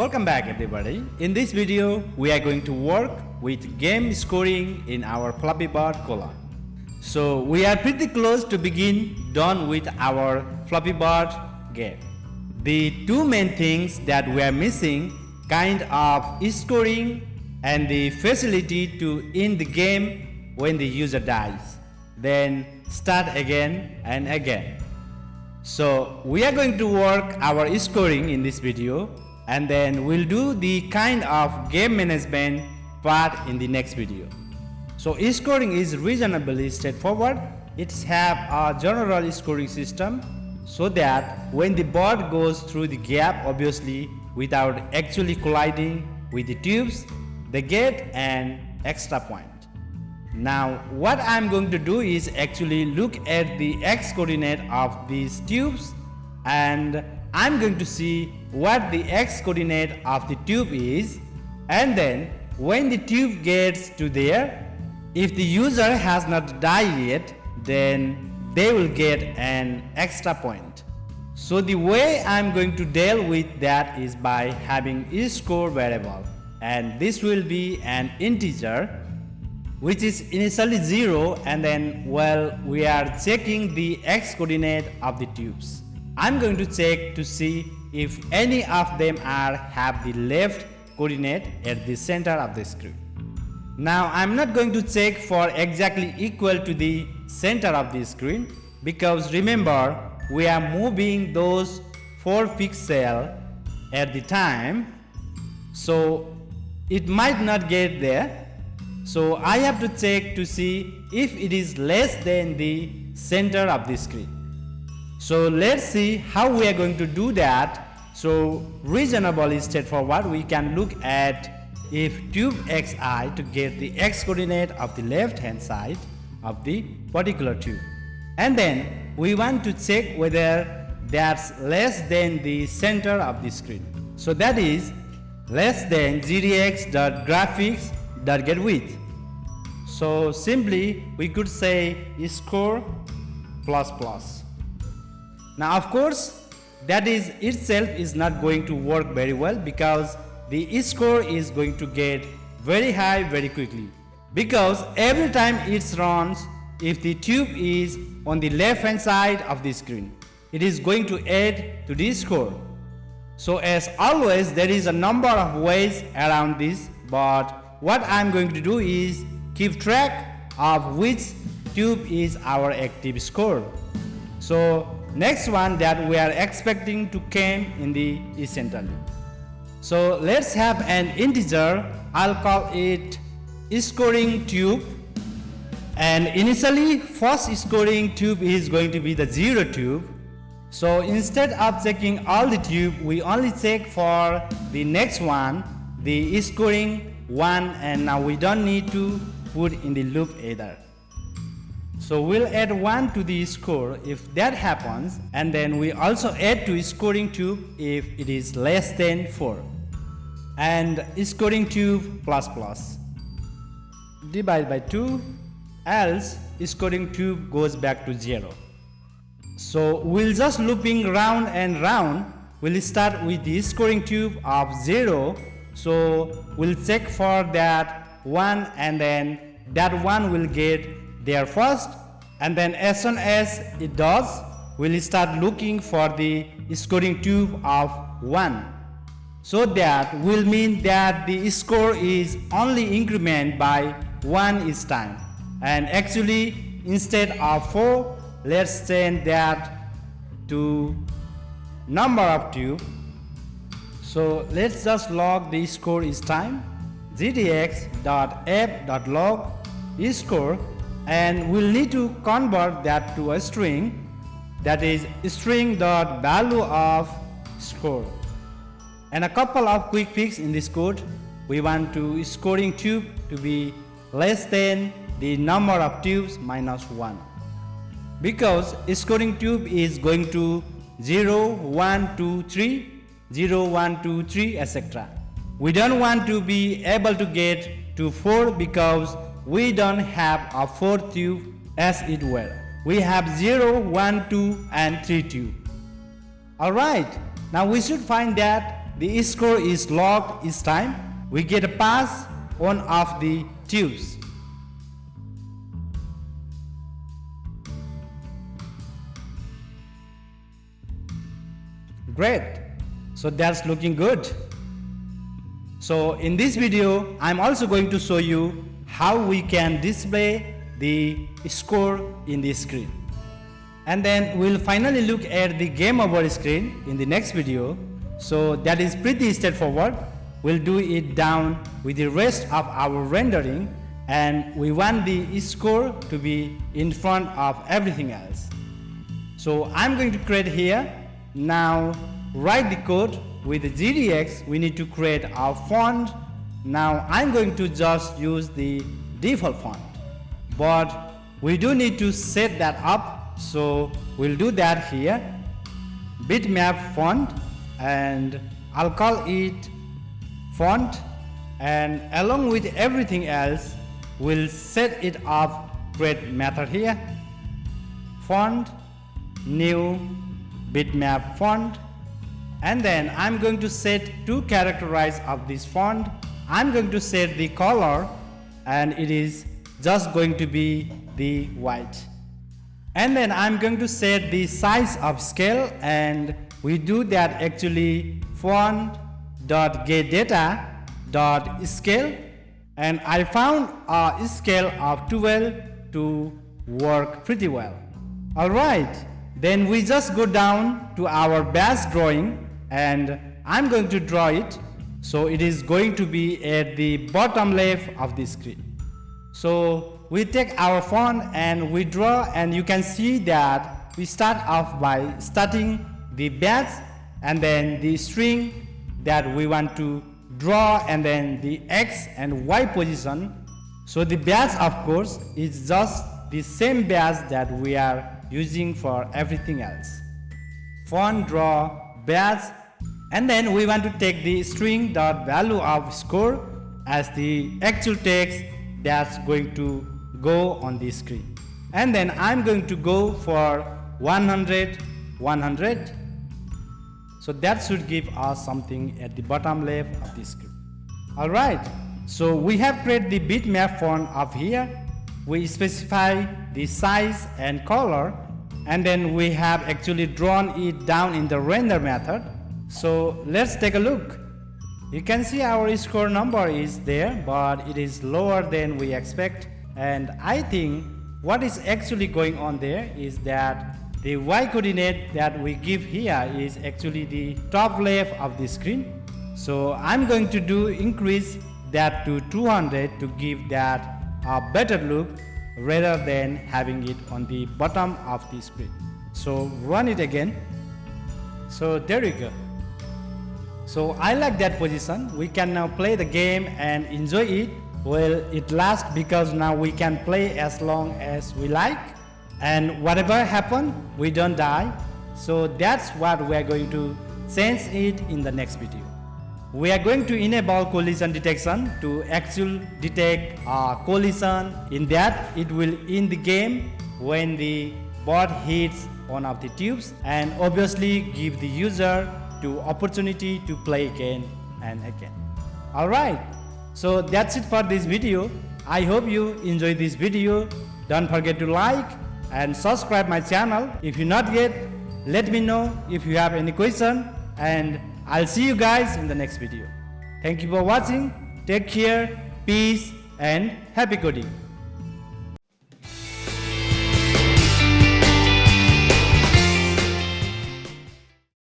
Welcome back everybody. In this video, we are going to work with game scoring in our Flappy Bird color. So we are pretty close to done with our Flappy Bird game. The two main things that we are missing kind of scoring and the facility to end the game when the user dies, then start again and again. So we are going to work our scoring in this video, and then we'll do the kind of game management part in the next video. So scoring is reasonably straightforward. It has a general scoring system so that when the bird goes through the gap, obviously without actually colliding with the tubes, they get an extra point. Now what I'm going to do is actually look at the x coordinate of these tubes, and I'm going to see what the x coordinate of the tube is, and then when the tube gets to there, if the user has not died yet, then they will get an extra point. So the way I'm going to deal with that is by having a score variable, and this will be an integer which is initially 0, and then we are checking the x coordinate of the tubes. I'm going to check to see if any of them have the left coordinate at the center of the screen. Now I'm not going to check for exactly equal to the center of the screen, because remember we are moving those 4 pixels at the time, so it might not get there. So I have to check to see if it is less than the center of the screen. So let's see how we are going to do that. So reasonably straightforward, we can look at if tube xi to get the x coordinate of the left hand side of the particular tube, and then we want to check whether that's less than the center of the screen. So that is less than gdx.graphics.getWidth. So simply we could say score plus plus. Now of course that is itself is not going to work very well, because the score is going to get very high very quickly, because every time it runs, if the tube is on the left hand side of the screen, it is going to add to the score. So as always, there is a number of ways around this, but what I'm going to do is keep track of which tube is our active score. So next one that we are expecting to come in the center. So let's have an integer. I'll call it scoring tube, and initially first scoring tube is going to be the 0 tube. So instead of checking all the tube, we only check for the next one, the scoring 1, and now we don't need to put in the loop either. So we'll add 1 to the score if that happens, and then we also add to scoring tube if it is less than 4, and scoring tube plus plus. Divide by 2, else scoring tube goes back to 0. So we'll just looping round and round. We'll start with the scoring tube of 0. So we'll check for that 1, and then that 1 will get there first, and then as soon as it does, we'll start looking for the scoring tube of 1. So that will mean that the score is only increment by 1 each time, and actually instead of 4, let's change that to number of tube. So let's just log the score each time, gdx.app.log score, and we'll need to convert that to a string, that is string.value of score. And a couple of quick fix in this code. We want to scoring tube to be less than the number of tubes minus 1, because scoring tube is going to 0, 1, 2, 3, 0, 1, 2, 3, etc. We don't want to be able to get to 4, because we don't have a 4th tube as it were. We have 0, 1, 2 and 3 tube. Alright, now we should find that the score is logged each time we get a pass on of the tubes. Great, so that's looking good. So in this video, I'm also going to show you how we can display the score in the screen. And then we'll finally look at the game over screen in the next video. So that is pretty straightforward. We'll do it down with the rest of our rendering, and we want the score to be in front of everything else. So I'm going to create here. Now write the code with the GDX. We need to create our font. Now I'm going to just use the default font, but we do need to set that up, so we'll do that here. Bitmap font, and I'll call it font, and along with everything else we'll set it up, create method here, font new bitmap font, and then I'm going to set two characterize of this font. I'm going to set the color, and it is just going to be the white, and then I'm going to set the size of scale, and we do that actually font.getData.scale, and I found a scale of 12 to work pretty well. Alright, then we just go down to our base drawing, and I'm going to draw it, so it is going to be at the bottom left of the screen. So we take our font and we draw, and you can see that we start off by starting the base and then the string that we want to draw, and then the X and Y position. So the base, of course, is just the same base that we are using for everything else. Font draw base, and then we want to take the string dot value of score as the actual text that's going to go on the screen, and then I'm going to go for 100. So that should give us something at the bottom left of the screen. Alright, so we have created the bitmap font up here. We specify the size and color, and then we have actually drawn it down in the render method. So let's take a look. You can see our score number is there, but it is lower than we expect, and I think what is actually going on there is that the Y coordinate that we give here is actually the top left of the screen. So I'm going to increase that to 200 to give that a better look rather than having it on the bottom of the screen. So run it again. So there you go. So I like that position. We can now play the game and enjoy it. Well, it lasts because now we can play as long as we like, and whatever happens, we don't die. So that's what we are going to change it in the next video. We are going to enable collision detection to actually detect a collision. In that, it will end the game when the bot hits one of the tubes, and obviously give the user the opportunity to play again and again. Alright, so that's it for this video. I hope you enjoyed this video. Don't forget to like and subscribe my channel if you're not yet. Let me know if you have any question, and I'll see you guys in the next video. Thank you for watching. Take care, peace, and happy coding.